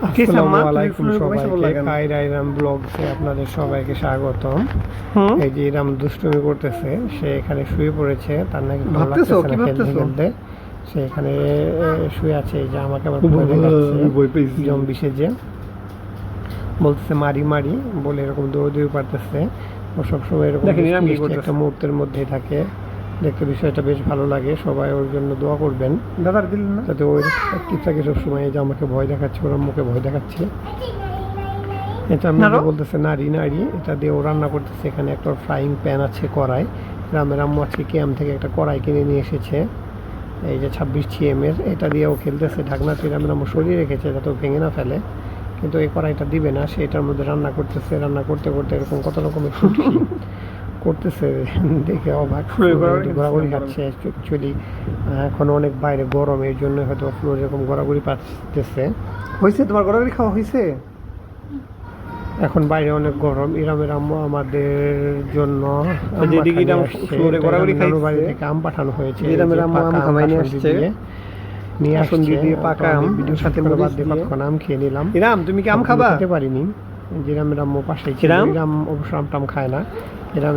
আসসালামু আলাইকুম সবাইকে, কায়রা ইরাম ব্লগসে আপনাদের সবাইকে স্বাগতম। এই যে ইরাম দুষ্টুমি করতেছে, সে এখানে শুয়ে পড়েছে, তার নাকি ভালো লাগতেছে না খেলতে খেলতে, সে এখানে শুয়ে আছে। এই যে আমাকে আবার জম্বি সেজে বলতেছে মারি মারি বলে এরকম দৌড়দৌড়ি পারতেছে। ও সবসময় এরকম একটা মুহূর্তের মধ্যেই থাকে, দেখতে বিষয়টা বেশ ভালো লাগে। সবাই ওর জন্য দোয়া করবেন যাতে ওই অ্যাক্টিভ থাকে সবসময়। এই যে আমাকে ভয় দেখাচ্ছে, ওর মুখে ভয় দেখাচ্ছে। এটা আমি বলতেছে নারী নারী, এটা দিয়ে ও রান্না করতেছে। এখানে একটা ফ্রাইং প্যান আছে, কড়াই। গ্রামের আম্মু আজকে ক্যাম্প থেকে একটা কড়াই কিনে নিয়ে এসেছে, এই যে 26 CM-এর। এটা দিয়ে ও খেলতেছে। ঢাকনাটি গ্রামের আম্মু সরিয়ে রেখেছে যাতে ও ভেঙে না ফেলে, কিন্তু এই কড়াইটা দিবে না। সে এটার মধ্যে রান্না করতেছে। রান্না করতে করতে এরকম কত রকমের করতেছে, দেখে অবাক। ঘোরাঘুরি খাচ্ছে অ্যাকচুয়ালি। এখন অনেক বাইরে গরম, এর জন্য হয়তো ফ্লোর এরকম ঘোরাঘুরি পাচ্ছে। হয়েছে তোমার ঘোরাঘুরি খাওয়া হয়েছে? এখন বাইরে অনেক গরম। ইরামের আম্মু আমাদের জন্য বাড়ি থেকে আম পাঠানো হয়েছে। ইরামের আম্মু আম খামাই নিয়ে আসছে, নিয়ে আসুন দিয়ে পাকা আম। ভিডিওর সাথে কতক্ষণ আম খেয়ে নিলাম। ইরাম তুমি কি আম খাবা? খেতে পারিনি। ইরামের আম্মু পাশেই ছিল। ইরাম অবশ্য আম টাম খায় না।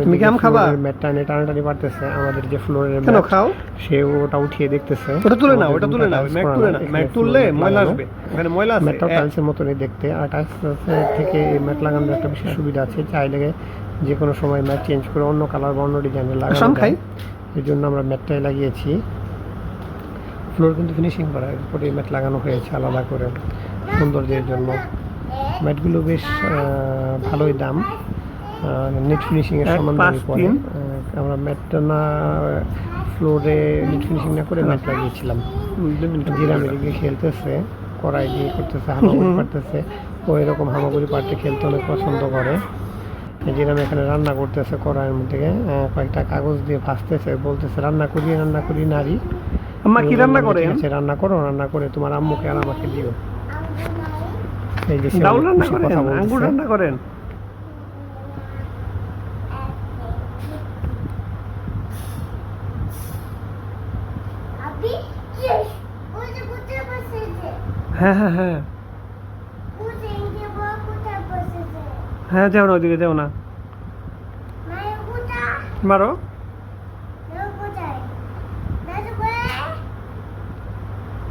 তুমি কি আম খাবা? টানাটানি পারতেছে আমাদের যে ফ্লোরের কেন খাও? সে ওটা উঠিয়ে দেখতেছে। ওটা তুলে নাও, ওটা তুলে নাও। ম্যাট তুলে না, ম্যাট তুললে ময়লা আসবে। ওখানে ময়লা আছে। ম্যাটটা টাইলসের মতনই দেখতে। আর টাইলস থেকে এই ম্যাট লাগানোর একটা বিশেষ সুবিধা আছে, চাইলে যে কোনো সময় ম্যাট চেঞ্জ করে অন্য কালার বা অন্য ডিজাইনের লাগানো যায়। এই জন্য আমরা ম্যাটটাই লাগিয়েছি। ফ্লোর কিন্তু ফিনিশিং করা, এরপরে ম্যাট লাগানো হয়েছে আলাদা করে সৌন্দর্যের জন্য। ম্যাটগুলো বেশ ভালোই দাম। নেট ফিনিশিংয়ের সমান দামই পড়ে। আমরা ম্যাটটা না ফ্লোরে নেট ফিনিশিং না করে ম্যাট লাগিয়েছিলাম। জিরাম এদিকে খেলতেছে, কড়াই দিয়ে করতেছে, হামাগুড়ি পারতেছে। ও এরকম হামাগুড়ি পারতে খেলতে অনেক পছন্দ করে। জিরাম এখানে রান্না করতেছে কড়াইয়ের মধ্যে, কয়েকটা কাগজ দিয়ে ভাজতেছে। বলতেছে রান্না করি নারী। আম্মা কি রান্না করে? রান্না করো, রান্না করে তোমার আম্মুকে আর আমাকে দিও। এই যে ডাউল রান্না করেন, আঙ্গুর রান্না করেন। হ্যাঁ হ্যাঁ হ্যাঁ হ্যাঁ, যাও না ওইদিকে, যাও না, মারো।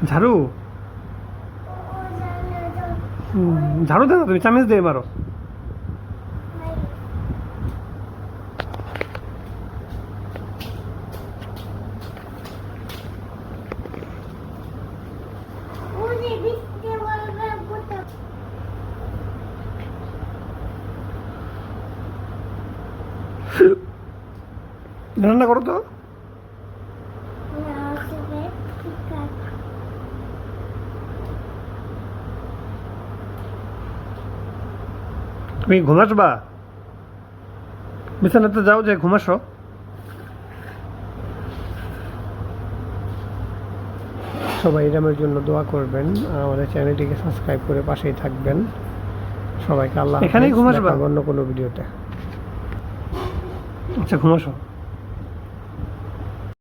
ঝাড়ু ঝাড়ু দেও, তুমি চামিচ দিয়ে মারো। রান্না করো তো। তুমি ঘুমাসবা? বিছানাতে যাও, যে ঘুমাসো। সবাই ইরামের জন্য দোয়া করবেন, আমাদের চ্যানেলটিকে সাবস্ক্রাইব করে পাশেই থাকবেন। সবাইকে আল্লাহ। এখানেই ঘুমাসবা অন্য কোনো ভিডিওতে। আচ্ছা ঘুমাসো।